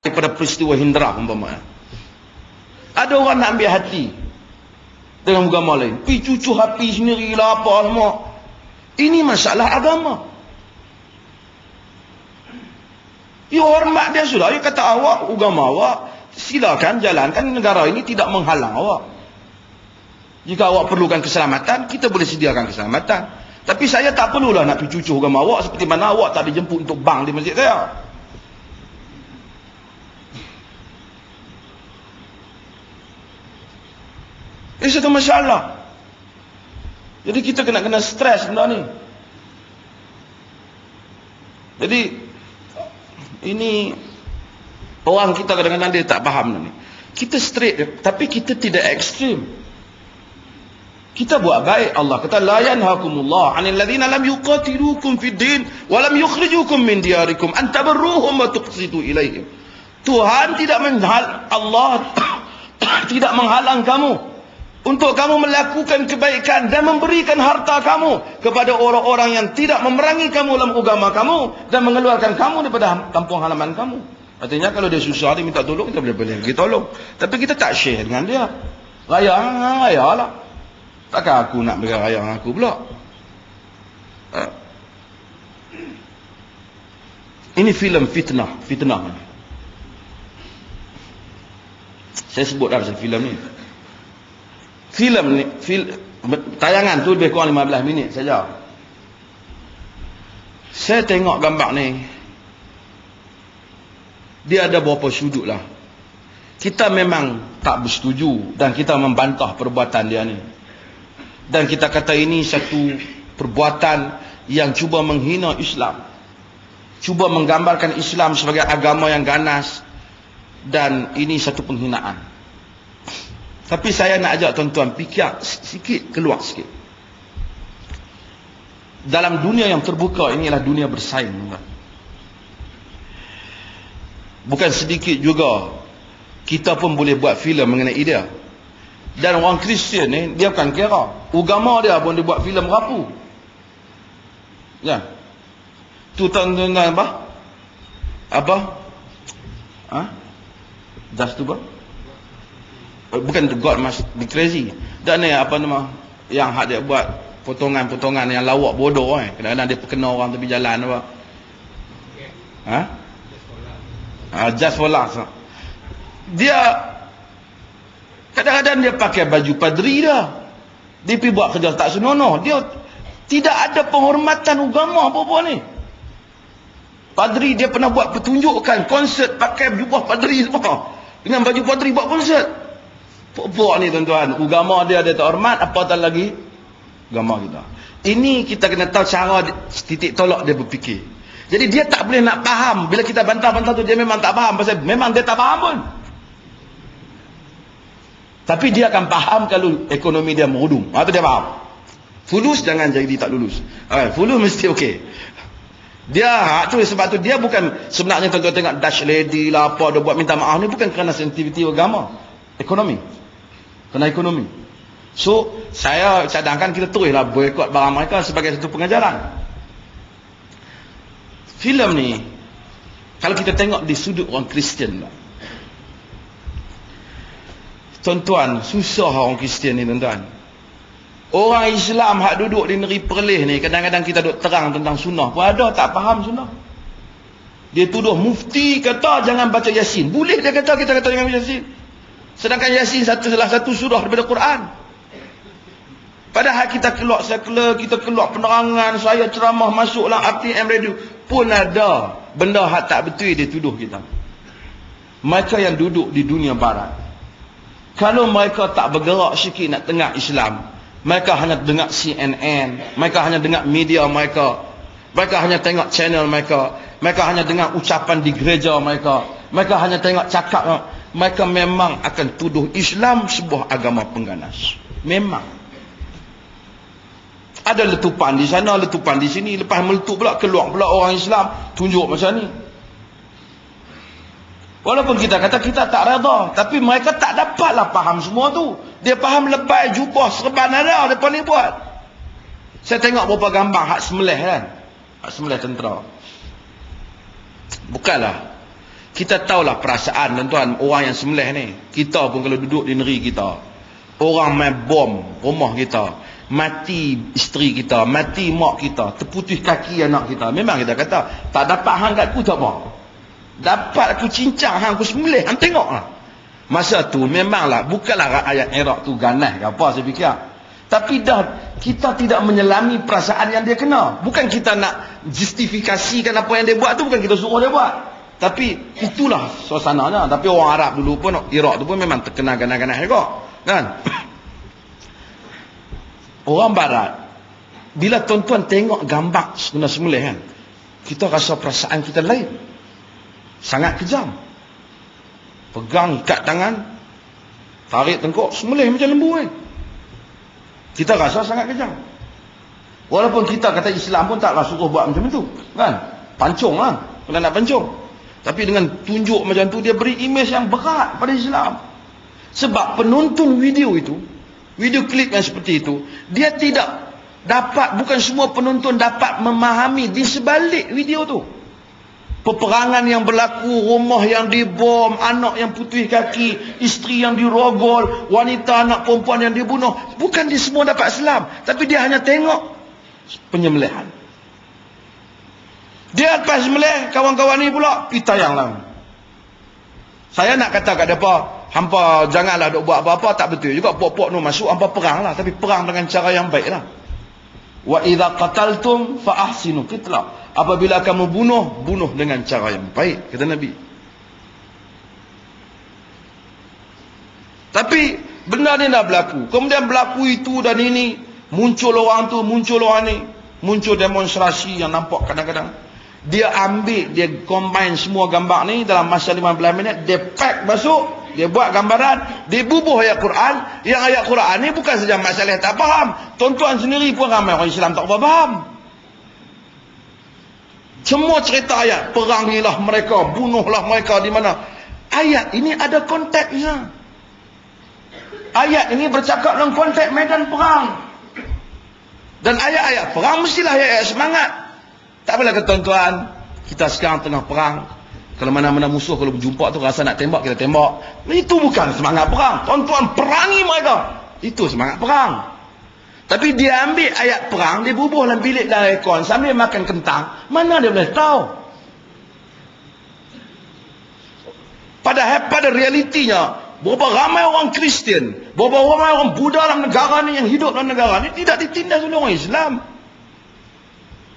daripada peristiwa Hindrah umpamanya. Ada orang nak ambil hati dengan agama lain, pi cucu hati sendirilah apa semua. Ini masalah agama. Ya hormat dia sudah. Ya kata awak, agama awak, silakan jalankan, negara ini tidak menghalang awak. Jika awak perlukan keselamatan, kita boleh sediakan keselamatan. Tapi saya tak perlulah nak pergi cucu agama awak seperti mana awak tak dijemput untuk bang di masjid saya. Ini satu masalah. Jadi kita kena stres benda ni. Jadi ini orang kita kadang-kadang dia tak faham ni. Kita straight tapi kita tidak ekstrim. Kita buat baik. Allah kata la yanhakumullah 'anil ladzina lam yuqatilukum fid din wa lam yukhrijukum min diyarikum an tabarruhum wa tuqsitu ilaihim. Tuhan tidak Allah tidak menghalang kamu untuk kamu melakukan kebaikan dan memberikan harta kamu kepada orang-orang yang tidak memerangi kamu dalam agama kamu dan mengeluarkan kamu daripada kampung halaman kamu. Artinya kalau dia susah, dia minta tolong, kita boleh pergi tolong. Tapi kita tak share dengan dia. Raya lah. Takkan aku nak beri raya dengan aku pula. Ini filem fitnah. Saya sebut dah pasal filem ni. Filem ni, tayangan tu lebih kurang 15 minit saja. Saya tengok gambar ni. Dia ada beberapa sudut lah. Kita memang tak bersetuju dan kita membantah perbuatan dia ni. Dan kita kata ini satu perbuatan yang cuba menghina Islam. Cuba menggambarkan Islam sebagai agama yang ganas. Dan ini satu penghinaan. Tapi saya nak ajak tuan-tuan fikir sikit, keluar sikit. Dalam dunia yang terbuka ini adalah dunia bersaing. Bukan sedikit juga kita pun boleh buat filem mengenai dia. Dan orang Kristian ni dia bukan kira agama dia pun dia buat filem rapu. Ya. Tu tuan-tuan apa? Just tu apa? Bukan God must be crazy. Dan ni apa nama yang hak dia buat potongan-potongan yang lawak bodoh kadang-kadang dia perkena orang tepi jalan apa. Just for laughs. Dia kadang-kadang dia pakai baju padri dah. Dia pergi buat kerja tak senonoh. Dia tidak ada penghormatan agama apa-apa ni. Padri dia pernah buat pertunjukan konsert pakai jubah padri semua. Dengan baju padri buat konsert. Pokok ni tuan-tuan, agama dia tak hormat, apatah lagi agama kita. Ini kita kena tahu cara titik tolak dia berfikir. Jadi dia tak boleh nak faham. Bila kita bantah-bantah tu dia memang tak faham. Pasal memang dia tak faham pun. Tapi dia akan faham kalau ekonomi dia merudum. Itu dia faham. Fulus jangan jadi tak lulus. Fulus mesti okey. Dia tu sebab tu dia bukan sebenarnya tuan-tuan tengok Dutch lady lah apa dia buat minta maaf ni bukan kerana sensitiviti agama. Ekonomi. Kena ekonomi. So, saya cadangkan kita teruslah boikot barang mereka sebagai satu pengajaran. Filem ni, kalau kita tengok di sudut orang Kristian, tuan-tuan, susah orang Kristian ni tuan-tuan. Orang Islam hak duduk di negeri Perlis ni, kadang-kadang kita duduk terang tentang sunnah pun ada tak faham sunnah. Dia tuduh mufti kata jangan baca Yasin. Boleh dia kata kita kata jangan baca Yasin. Sedangkan Yasin salah satu surah daripada Quran. Padahal kita keluar sekular, kita keluar penerangan, saya ceramah masuklah RTM radio pun ada benda hak tak betul dia tuduh kita. Mereka yang duduk di dunia barat, kalau mereka tak bergerak sikit nak tengok Islam, mereka hanya dengar CNN, mereka hanya dengar media mereka hanya tengok channel mereka hanya dengar ucapan di gereja mereka hanya tengok cakap. Mereka memang akan tuduh Islam sebuah agama pengganas. Memang. Ada letupan di sana, letupan di sini. Lepas meletup pula, keluar pula orang Islam. Tunjuk macam ni. Walaupun kita kata kita tak reda. Tapi mereka tak dapatlah faham semua tu. Dia faham lebay, jubah, serban ada. Mereka ni buat. Saya tengok beberapa gambar hak semelih kan. Hak semelih tentera. Bukanlah. Kita tahulah perasaan tuan-tuan orang yang sembelih ni. Kita pun kalau duduk di negeri kita, orang main bom rumah kita, mati isteri kita, mati mak kita, terputus kaki anak kita, memang kita kata tak dapat hang kat aku tak apa, dapat aku cincang hang aku sembelih, hang tengoklah. Masa tu memanglah bukanlah ayat Iraq tu ganas ke apa saya fikir, tapi dah kita tidak menyelami perasaan yang dia kena. Bukan kita nak justifikasikan apa yang dia buat tu, bukan kita suruh dia buat, tapi itulah suasananya. Tapi orang Arab dulu pun, Iraq tu pun memang terkena ganas-ganas juga kan. Orang Barat, bila tuan-tuan tengok gambar kena sembelih kan, kita rasa perasaan kita lain, sangat kejam. Pegang ikat tangan, tarik tengkok, sembelih macam lembu kan. Kita rasa sangat kejam. Walaupun kita kata Islam pun taklah suruh buat macam itu kan, pancung lah kalau nak pancung. Tapi dengan tunjuk macam tu, dia beri imej yang berat pada Islam. Sebab penonton video itu, video klip yang seperti itu, dia tidak dapat, bukan semua penonton dapat memahami di sebalik video tu. Peperangan yang berlaku, rumah yang dibom, anak yang putus kaki, isteri yang dirogol, wanita, anak perempuan yang dibunuh. Bukan dia semua dapat selam, tapi dia hanya tengok penyembelihan. Dia lepas sembelih, kawan-kawan ni pula pergi tayang lah. Saya nak kata kat depa, hampa janganlah duk buat apa-apa, tak betul juga. Pok-pok nu masuk, hampa perang lah, tapi perang dengan cara yang baik lah. Wa idza qataltum fa ahsinu qitla. Apabila kamu bunuh, bunuh dengan cara yang baik, kata Nabi. Tapi benda ni dah berlaku. Kemudian berlaku itu dan ini, muncul orang tu, muncul orang ni, muncul demonstrasi yang nampak kadang-kadang. Dia ambil, dia combine semua gambar ni dalam masa 15 minit, dia pack masuk, dia buat gambaran, dia bubuh ayat Quran. Yang ayat Quran ni bukan saja masalah tak faham, tuan-tuan sendiri pun ramai orang Islam tak faham. Semua cerita ayat, perangilah mereka, bunuhlah mereka di mana. Ayat ini ada konteksnya. Ayat ini bercakap dalam konteks medan perang. Dan ayat-ayat perang mestilah ayat-ayat semangat. Tak apalah ke tuan-tuan, kita sekarang tengah perang. Kalau mana-mana musuh kalau berjumpa tu rasa nak tembak, kita tembak. Itu bukan semangat perang. Tuan-tuan perangi mereka, itu semangat perang. Tapi dia ambil ayat perang, dia bubuh dalam bilik dalam aircon sambil makan kentang. Mana dia boleh tahu? Padahal pada realitinya, berapa ramai orang Kristian, berapa ramai orang Buddha dalam negara ni, yang hidup dalam negara ni tidak ditindas oleh orang Islam.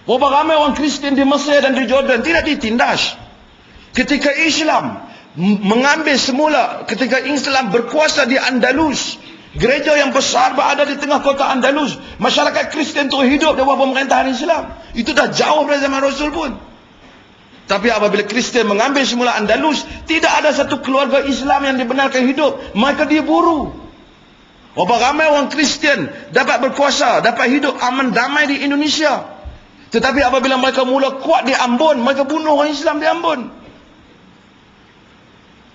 Berapa ramai orang Kristian di Mesir dan di Jordan tidak ditindas. Ketika Islam mengambil semula, ketika Islam berkuasa di Andalus, gereja yang besar berada di tengah kota Andalus, masyarakat Kristian terus hidup di bawah pemerintahan Islam. Itu dah jauh dari zaman Rasul pun. Tapi apabila Kristian mengambil semula Andalus, tidak ada satu keluarga Islam yang dibenarkan hidup, mereka diburu. Berapa ramai orang Kristian dapat berkuasa, dapat hidup aman damai di Indonesia. Tetapi apabila mereka mula kuat di Ambon, mereka bunuh orang Islam di Ambon.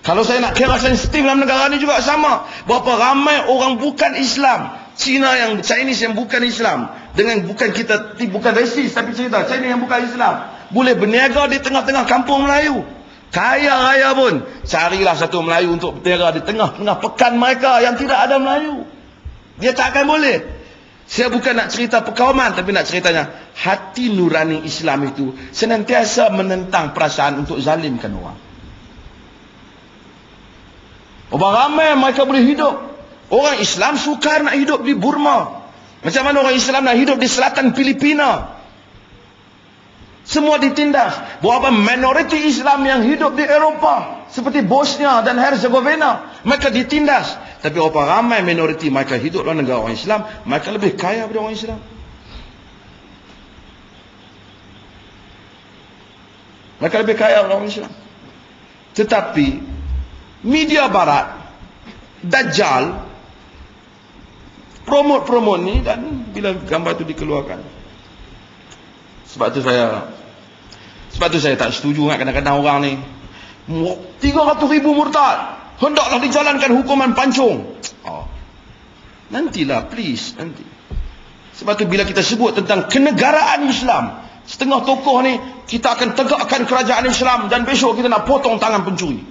Kalau saya nak kira sensitif dalam negara ni juga sama. Berapa ramai orang bukan Islam, Chinese yang bukan Islam, dengan bukan kita, bukan rasis, tapi cerita Chinese yang bukan Islam, boleh berniaga di tengah-tengah kampung Melayu. Kaya raya pun, carilah satu Melayu untuk berniaga di tengah-tengah pekan mereka yang tidak ada Melayu. Dia tak akan boleh. Saya bukan nak cerita perkauman, tapi nak ceritanya hati nurani Islam itu senantiasa menentang perasaan untuk zalimkan orang. Berapa ramai mereka boleh hidup. Orang Islam sukar nak hidup di Burma. Macam mana orang Islam nak hidup di selatan Filipina? Semua ditindas. Berapa minoriti Islam yang hidup di Eropah, seperti Bosnia dan Herzegovina, mereka ditindas. Tapi berapa ramai minoriti mereka hidup dalam negara orang Islam, mereka lebih kaya daripada orang Islam. Mereka lebih kaya daripada orang Islam. Tetapi media barat, Dajjal, promote ni, dan bila gambar tu dikeluarkan, sebab tu saya tak setuju kan, kadang-kadang orang ni 300,000 murtad, hendaklah dijalankan hukuman pancung. Nantilah, please, nanti. Sebab tu bila kita sebut tentang kenegaraan Islam, Setengah tokoh ni, kita akan tegakkan kerajaan Islam dan besok kita nak potong tangan pencuri.